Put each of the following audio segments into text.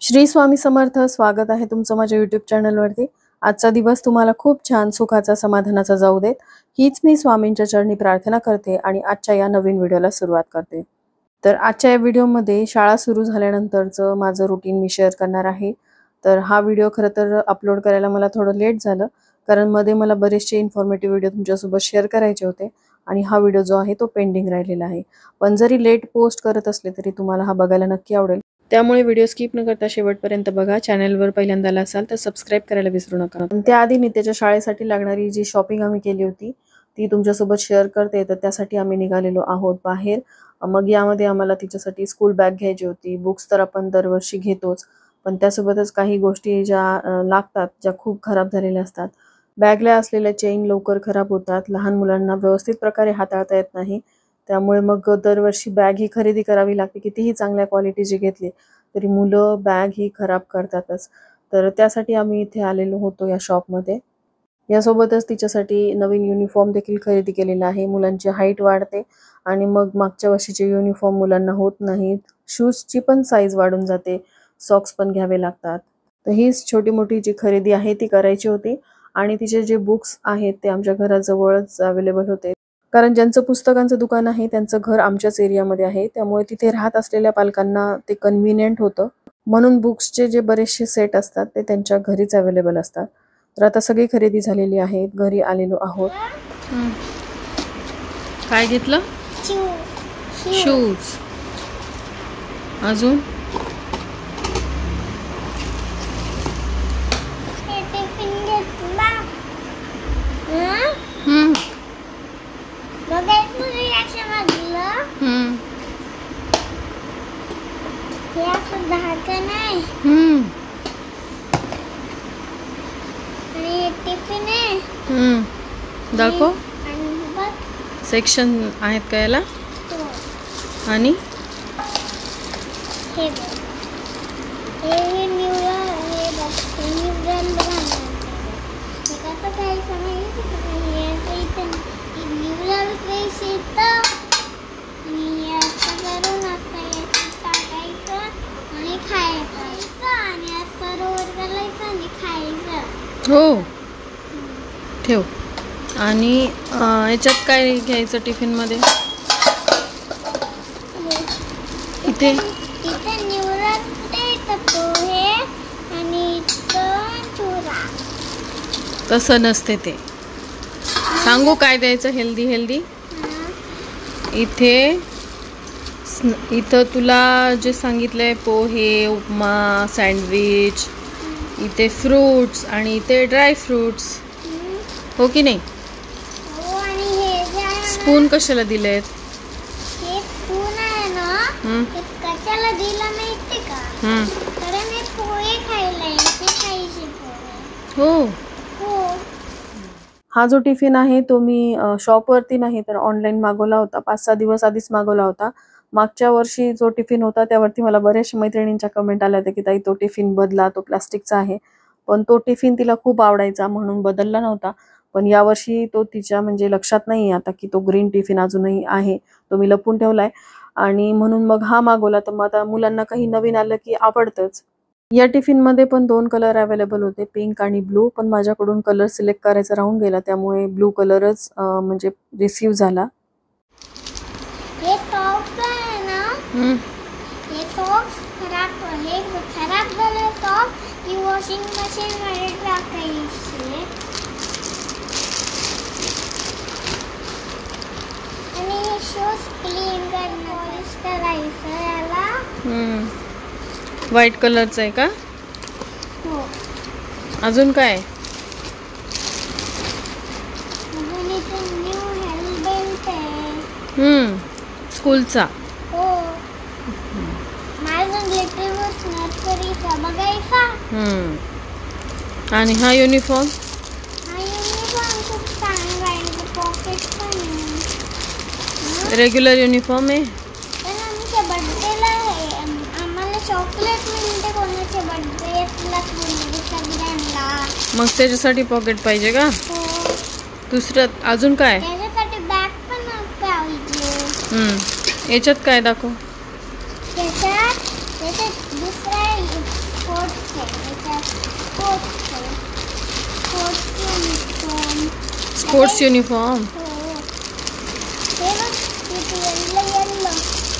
श्री स्वामी समर्थ. स्वागत आहे तुमचं माझ्या YouTube चॅनलवरती. आजचा दिवस तुम्हाला खूप छान सुखाचा समाधानाचा जाऊ देत, हीच मी स्वामींच्या चरणी प्रार्थना करते आणि आजच्या या नवीन व्हिडिओला सुरुवात करते. तर आजच्या या व्हिडिओमध्ये शाळा सुरू झाल्यानंतरचं माझं रुटीन मी शेअर करणार आहे. तर हा व्हिडिओ खरं तर अपलोड करायला मला थोडं लेट झालं, कारण मध्ये मला बरेचसे इन्फॉर्मेटिव्ह व्हिडिओ तुमच्यासोबत शेअर करायचे होते आणि हा व्हिडिओ जो आहे तो पेंडिंग राहिलेला आहे. पण जरी लेट पोस्ट करत असले तरी तुम्हाला हा बघायला नक्की आवडेल. त्यामुळे व्हिडिओ स्किप न करता शेवटपर्यंत बघा. चॅनलवर पहिल्यांदा आला असाल तर सबस्क्राइब करायला विसरू नका. त्याआधी नित्याच्या शाळेसाठी लागणारी जी शॉपिंग आम्ही केली होती ती तुमच्यासोबत शेअर करते. तर त्यासाठी आम्ही निघालेलो आहोत बाहेर. मग यामध्ये आम्हाला तिच्यासाठी स्कूल बॅग घ्यायची होती. बुक्स तर आपण दरवर्षी घेतोच, पण त्यासोबतच काही गोष्टी ज्या लागतात, ज्या खूप खराब झालेल्या असतात. बॅगला असलेल्या चेन लवकर खराब होतात, लहान मुलांना व्यवस्थित प्रकारे हाताळता येत नाही. त्यामुळे मग दरवर्षी बॅग ही खरेदी करावी लागते. कितीही चांगल्या क्वालिटीची घेतली तरी मुलं बॅग ही खराब करतातच. तर त्यासाठी आम्ही इथे आलेलो होतो या शॉपमध्ये. यासोबतच तिच्यासाठी नवीन युनिफॉर्म देखील खरेदी केलेला आहे. मुलांची हाईट वाढते आणि मग मागच्या वर्षीचे युनिफॉर्म मुलांना होत नाहीत. शूजची पण साईज वाढून जाते, सॉक्स पण घ्यावे लागतात. तर हीच छोटी मोठी जी खरेदी आहे ती करायची होती. आणि तिचे जे बुक्स आहेत ते आमच्या घराजवळच अवेलेबल होते, कारण ज्यांचं पुस्तकांचं दुकान आहे त्यांचं घर आमच्याच एरियामध्ये आहे. त्यामुळे तिथे राहत असलेल्या पालकांना ते कन्व्हिनियंट होतं. म्हणून बुक्सचे जे बरेचसे सेट असतात ते त्यांच्या घरीच अवेलेबल असतात. तर आता सगळी खरेदी झालेली आहे, घरी आलेलो आहोत. काय घेतलं? शूज. अजून दाखव. सेक्शन आहेत का याला? आणि हो ठेव. आणि याच्यात काय घ्यायचं टिफिन मध्ये? इथे तसं नसते ते. सांगू काय द्यायचं हेल्दी हेल्दी? इथं तुला जे सांगितलंय पोहे, उपमा, सँडविच, इथे फ्रूट्स आणि इथे ड्राय फ्रूट्स, हो की नाही? स्पून कशाला दिलेत? हे स्पून आहे ना, कशाला दिला माहिती का? कारण मी पोहे खायला खायचे पोहे. हो. हा जो टिफिन आहे तो मी शॉपवरती नाही तर ऑनलाईन मागवला होता. 5-6 दिवस आधीच मागवला होता. मागच्या वर्षी जो टिफिन होता त्यावरती मला बऱ्याचशा मैत्रिणींच्या कमेंट आल्या होत्या की ताई तो टिफिन बदला, तो प्लास्टिकचा आहे. पण तो टिफिन तिला खूप आवडायचा म्हणून बदलला नव्हता. पण यावर्षी तो तिच्या म्हणजे लक्षात नाही आता की तो ग्रीन टिफिन अजूनही आहे, तो मी लपून ठेवलाय. आणि म्हणून मग हा मागवला. तर मग आता मुलांना काही नवीन आलं की आवडतंच. या टिफिन मध्ये पण 2 कलर अवेलेबल होते, पिंक आणि ब्लू. पण माझ्याकडून कलर सिलेक्ट करायचा राहून गेला, त्यामुळे ब्लू कलरच म्हणजे रिसीव झाला. हे सॉक्स आहे ना, हे सॉक्स खराब झाले सॉक्स ही वॉशिंग मशीन मध्ये टाकायचे आणि हे शूज क्लीन पॉलिश करायचं. याला व्हाईट कलरचं आहे का? हो. अजून काय? अजून इथे न्यू हेल्मेट आहे. स्कूलचा. हो. माझं लिटिल वॉच नर्सरीचा बघायचा. आणि हा युनिफॉर्म? हा युनिफॉर्म खूप चांगला आहे. पॉकेट पण आहे. रेग्युलर युनिफॉर्म आहे. पण आमच्या बर्थडेला आम्हाला चॉकलेट मिळते कोणाच्या बर्थडेला सगळ्यांना. मग त्याच्यासाठी पॉकेट पाहिजे का? हो. दुसरं अजून काय? त्याच्यासाठी बॅग पण पाहिजे. याच्यात काय दाखव? त्याच्यात दुसरा स्पोर्ट्स युनिफॉर्म. हो. हे बघ किती येल्लो येल्लो.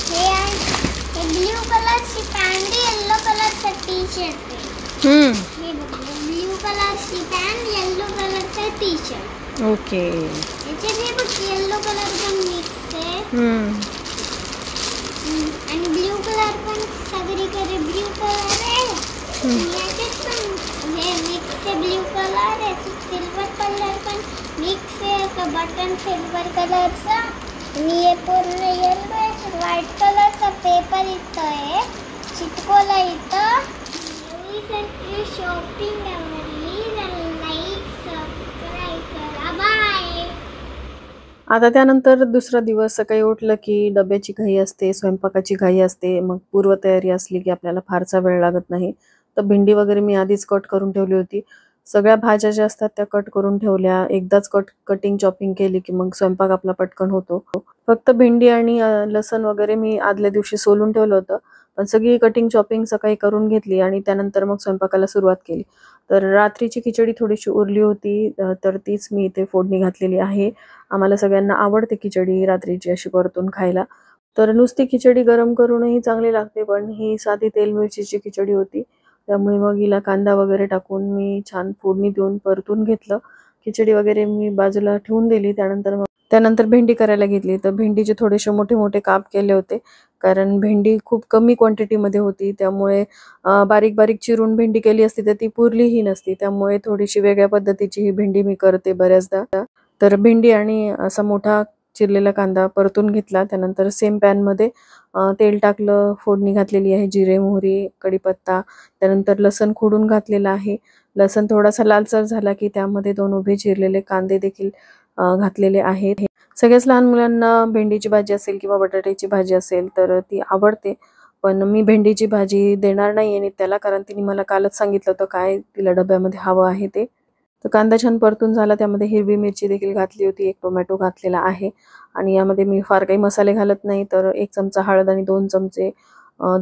हे आहे ब्ल्यू कलरची पॅन्ट, येल्लो कलरचा टी शर्ट आहे. हे बघ ब्ल्यू कलरची पॅन्ट, येल्लो कलरचा टी शर्ट. ओके. याच्यात हे बघ येल्लो कलर पण मिक्स आहे आणि ब्ल्यू कलर पण सगळीकडे ब्ल्यू कलर आहे. याच्यात पण हे मिक्स आहे, ब्ल्यू कलर आहे, सिल्वर कलर पण मिक्स आहे, असं बटन सिल्वर कलरचा आणि हे पूर्ण येल्लो आहे. व्हाईट कलरचा पेपर इथं आहे चिटकवला इथं. शॉपिंग आवडली तर लाईक सबस्क्राईब करा. बाय. आता त्यानंतर दुसरा दिवस सकाळी उठलं की डब्याची घाई असते, स्वयंपाकाची घाई असते. मग पूर्वतयारी असली की आपल्याला फारसा वेळ लागत नाही. तर भेंडी वगैरे मी आधीच कट करून ठेवली होती. सगळ्या भाज्या ज्या असतात त्या कट करून ठेवल्या. एकदाच कटिंग चॉपिंग केली की मग स्वयंपाक आपला पटकन होतो. फक्त भेंडी आणि लसण वगैरे मी आदल्या दिवशी सोलून ठेवलं होतं. पण सगळी कटिंग चॉपिंग सकाळी करून घेतली आणि त्यानंतर मग स्वयंपाकाला सुरुवात केली. तर रात्रीची खिचडी थोडीशी उरली होती, तर तीच मी इथे फोडणी घातलेली आहे. आम्हाला सगळ्यांना आवडते खिचडी रात्रीची अशी परतून खायला. तर नुसती खिचडी गरम करूनही चांगली लागते, पण ही साधी तेल मिरचीची खिचडी होती. त्यामुळे मग हिला कांदा वगैरे टाकून मी छान फोडणी देऊन परतून घेतलं. खिचडी वगैरे मी बाजूला ठेवून दिली. त्यानंतर भेंडी करायला घेतली. तर भेंडीचे थोडेसे मोठे मोठे काप केले होते, कारण भेंडी खूप कमी क्वांटिटीमध्ये होती. त्यामुळे बारीक बारीक चिरून भेंडी केली असती तर ती पुरलीही नसती. त्यामुळे थोडीशी वेगळ्या पद्धतीची ही भेंडी मी करते बऱ्याचदा. तर भेंडी आणि असा मोठा चिरलेला कांदा परतून घेतला. त्यानंतर सेम पॅनमध्ये तेल टाकलं, फोडणी घातलेली आहे, जिरे मोहरी कढीपत्ता. त्यानंतर लसण खोडून घातलेला आहे. लसण थोडासा लालसर झाला की त्यामध्ये 2 उभे चिरलेले कांदे देखील घातलेले आहेत. सगळ्याच लहान मुलांना भेंडीची भाजी असेल किंवा बटाट्याची भाजी असेल तर ती आवडते. पण मी भेंडीची भाजी देणार नाही आणि त्याला, कारण तिने मला कालच सांगितलं होतं काय तिला डब्यामध्ये हवं आहे ते. तर कांदा छान परतून झाला. त्यामध्ये हिरवी मिरची देखील घातली होती, 1 टोमॅटो घातलेला आहे आणि यामध्ये मी फार काही मसाले घालत नाही. तर 1 चमचा हळद आणि 2 चमचे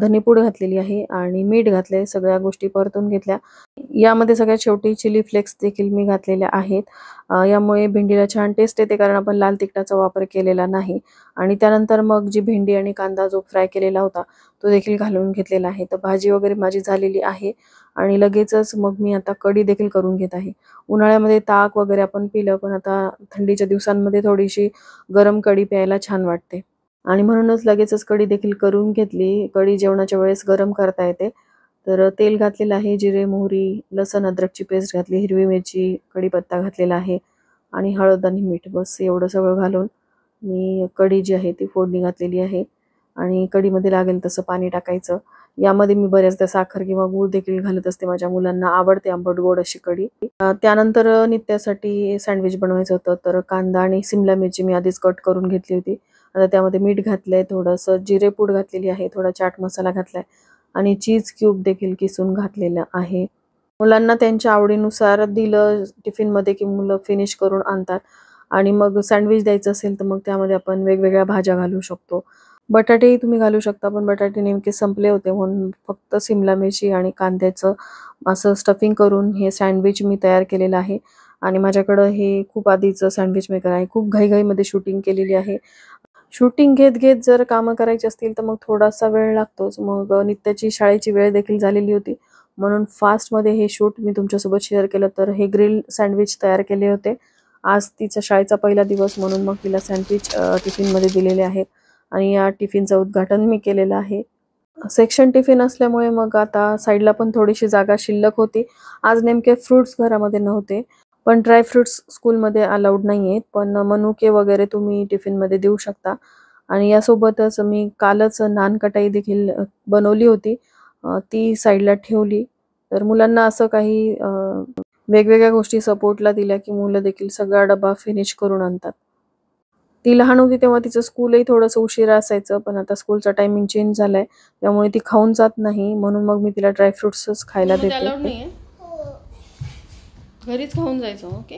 धनेपूड घातलेली आहे आणि मीठ घातले. सगळ्या गोष्टी परतून घेतल्या. यामध्ये सगळ्यात शेवटी चिली फ्लेक्स देखील मी घातलेल्या आहेत. यामुळे भेंडीला छान टेस्ट येते, कारण आपण लाल तिखटाचा वापर केलेला नाही. आणि त्यानंतर मग जी भेंडी आणि कांदा जो फ्राय केलेला होता तो देखील घालून घेतलेला आहे. तर भाजी वगैरे माझी झालेली आहे आणि लगेचच मग मी आता कढी देखील करून घेत आहे. उन्हाळ्यामध्ये ताक वगैरे आपण पिलं, पण आता थंडीच्या दिवसांमध्ये थोडीशी गरम कढी प्यायला छान वाटते आणि म्हणूनच लगेचच कढी देखील करून घेतली. कढी जेवणाच्या वेळेस गरम करता येते. तर तेल घातलेलं आहे, जिरे मोहरी लसण अद्रकची पेस्ट घातली, हिरवी मिरची कढीपत्ता घातलेला आहे आणि हळद आणि मीठ, बस एवढं सगळं घालून मी कढी जी आहे ती फोडणी घातलेली आहे. आणि कढीमध्ये लागेल तसं पाणी टाकायचं. यामध्ये मी बऱ्याचदा साखर किंवा गूळ देखील घालत असते. माझ्या मुलांना आवडते आंबट गोड अशी कढी. त्यानंतर नित्यासाठी सँडविच बनवायचं होतं. तर कांदा आणि सिमला मिरची मी आधीच कट करून घेतली होती. आता त्यामध्ये मीठ घातलंय, थोडंसं जिरेपूड घातलेली आहे, थोडा चाट मसाला घातलाय आणि चीज क्यूब देखील किसून घातलेलं आहे. मुलांना त्यांच्या आवडीनुसार दिलं टिफिनमध्ये की मुलं फिनिश करून आणतात. आणि मग सँडविच द्यायचं असेल तर मग त्यामध्ये आपण वेगवेगळ्या भाज्या घालू शकतो. बटाटेही तुम्ही घालू शकता, पण बटाटे नेमके संपले होते म्हणून फक्त सिमला मिरची आणि कांद्याचं असं स्टफिंग करून हे सँडविच मी तयार केलेलं आहे. आणि माझ्याकडं हे खूप आधीचं सँडविच मेकर आहे. खूप घाईघाईमध्ये शूटिंग केलेली आहे. शूटिंग घेत घेत जर कामं करायची असतील तर मग थोडासा वेळ लागतोच. मग नित्याची शाळेची वेळ देखील झालेली होती, म्हणून फास्टमध्ये हे शूट मी तुमच्यासोबत शेअर केलं. तर हे ग्रिल सँडविच तयार केले होते. आज तिचा शाळेचा पहिला दिवस म्हणून मग तिला सँडविच टिफिनमध्ये दिलेले आहेत आणि या टिफिनचं उद्घाटन मी केलेलं आहे. सेक्शन टिफिन असल्यामुळे मग आता साईडला पण थोडीशी जागा शिल्लक होती. आज नेमके फ्रुट्स घरामध्ये नव्हते, पण ड्रायफ्रुट्स स्कूलमध्ये अलाउड नाही आहेत, पण मनुके वगैरे तुम्ही टिफिनमध्ये देऊ शकता. आणि यासोबतच मी कालच नान कटाई देखील बनवली होती, ती साईडला ठेवली. तर मुलांना असं काही वेगवेगळ्या गोष्टी सपोर्टला दिल्या की मुलं देखील सगळा डबा फिनिश करून आणतात. ती लहान होती तेव्हा तिचं स्कूलही थोडंसं उशिरा असायचं, पण आता स्कूलचा टायमिंग चेंज झालाय त्यामुळे ती खाऊन जात नाही, म्हणून मग मी तिला ड्रायफ्रुट्सच खायला देते. घरीच खाऊन जायचं. ओके.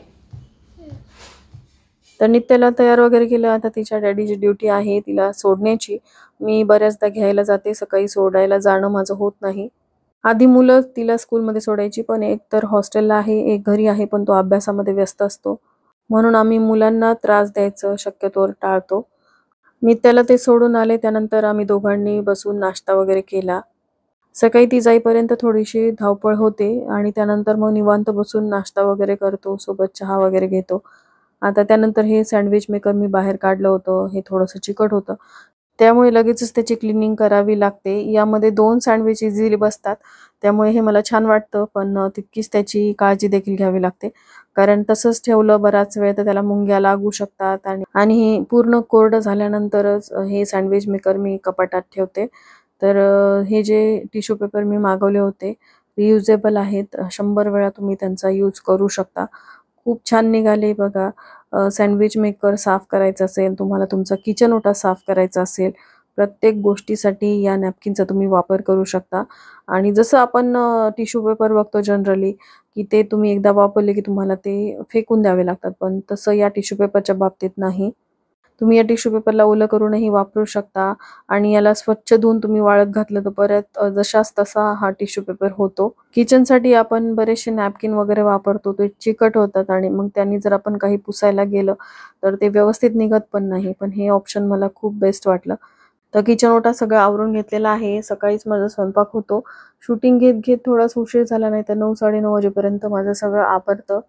तर नित्याला तयार वगैरे केलं. आता तिच्या डॅडीची ड्युटी आहे तिला सोडण्याची. मी बऱ्याचदा घ्यायला जाते, सकाळी सोडायला जाणं माझं होत नाही. आधी मुलं तिला स्कूलमध्ये सोडायची, पण एक तर हॉस्टेलला आहे, एक घरी आहे, पण तो अभ्यासामध्ये व्यस्त असतो. म्हणून आम्ही मुलांना त्रास द्यायचं शक्यतोवर टाळतो. नित्याला ते सोडून आले, त्यानंतर आम्ही दोघांनी बसून नाश्ता वगैरे केला. सकाळी ती जाईपर्यंत थोडीशी धावपळ होते आणि त्यानंतर मग निवांत बसून नाश्ता वगैरे करतो, सोबत चहा वगैरे घेतो. आता त्यानंतर हे सँडविच मेकर मी बाहेर काढलं होतं. हे थोडंसं चिकट होतं. त्यामुळे लगेचच त्याची क्लिनिंग करावी लागते. यामध्ये 2 सँडविच इझिली बसतात. त्यामुळे हे मला छान वाटतं, पण तितकीच त्याची काळजी देखील घ्यावी लागते. कारण तसंच ठेवलं बराच वेळ तर त्याला मुंग्या लागू शकतात आणि हे पूर्ण कोरडं झाल्यानंतरच हे सँडविच मेकर मी कपाटात ठेवते. तर हे जे टिश्यू पेपर मी मागवले होते, रियुजेबल आहेत. 100 वेळा तुम्ही त्यांचा यूज करू शकता. खूप छान निघाले बघा. सँडविच मेकर साफ करायचा असेल, तुम्हाला तुमचा किचन ओटा साफ करायचा असेल, प्रत्येक गोष्टीसाठी या नॅपकिनचा तुम्ही वापर करू शकता. आणि जसं आपण टिश्यू पेपर बघतो जनरली, की ते तुम्ही एकदा वापरले की तुम्हाला ते फेकून द्यावे लागतात. पण तसं या टिश्यू पेपरच्या बाबतीत नाही. तुम्ही या टिश्यू पेपरला ओलं करूनही वापरू शकता आणि याला स्वच्छ धुवून तुम्ही वाळत घातलं तर परत जशास तसा हा टिश्यू पेपर होतो. किचनसाठी आपण बरेचसे नॅपकिन वगैरे वापरतो, ते चिकट होतात आणि मग त्यांनी जर आपण काही पुसायला गेलं तर ते व्यवस्थित निघत पण नाही. पण हे ऑप्शन मला खूप बेस्ट वाटलं. तर किचन ओटा सगळं आवरून घेतलेला आहे. सकाळीच माझा स्वयंपाक होतो. शूटिंग घेत थोडासा उशीर झाला, नाही तर 9-9:30 वाजेपर्यंत माझं सगळं आवरतं.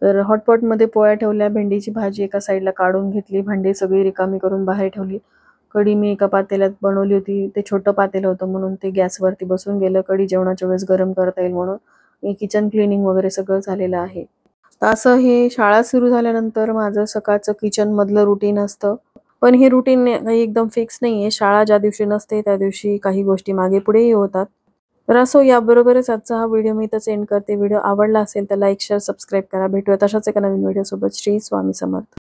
तर हॉटपॉटमध्ये पोळ्या ठेवल्या, भेंडीची भाजी एका साईडला काढून घेतली, भांडी सगळी रिकामी करून बाहेर ठेवली. कढी मी एका पातेल्यात बनवली होती. ते छोटं पातेलं होतं म्हणून ते गॅसवरती बसून गेलं. कढी जेवणाच्या वेळेस गरम करता येईल म्हणून. हे किचन क्लिनिंग वगैरे सगळं झालेलं आहे. तर असं हे शाळा सुरू झाल्यानंतर माझं सकाळचं किचनमधलं रुटीन असतं. पण हे रुटीन काही एकदम फिक्स नाहीये. शाळा ज्या दिवशी नसते त्या दिवशी काही गोष्टी मागे-पुढेही होतात. तर असो, याबरोबरच आजचा हा व्हिडिओ मी इथंच एंड करते. व्हिडिओ आवडला असेल तर लाईक, शेअर, सबस्क्राईब करा. भेटूया तशाच एका नवीन व्हिडिओसोबत. श्री स्वामी समर्थ.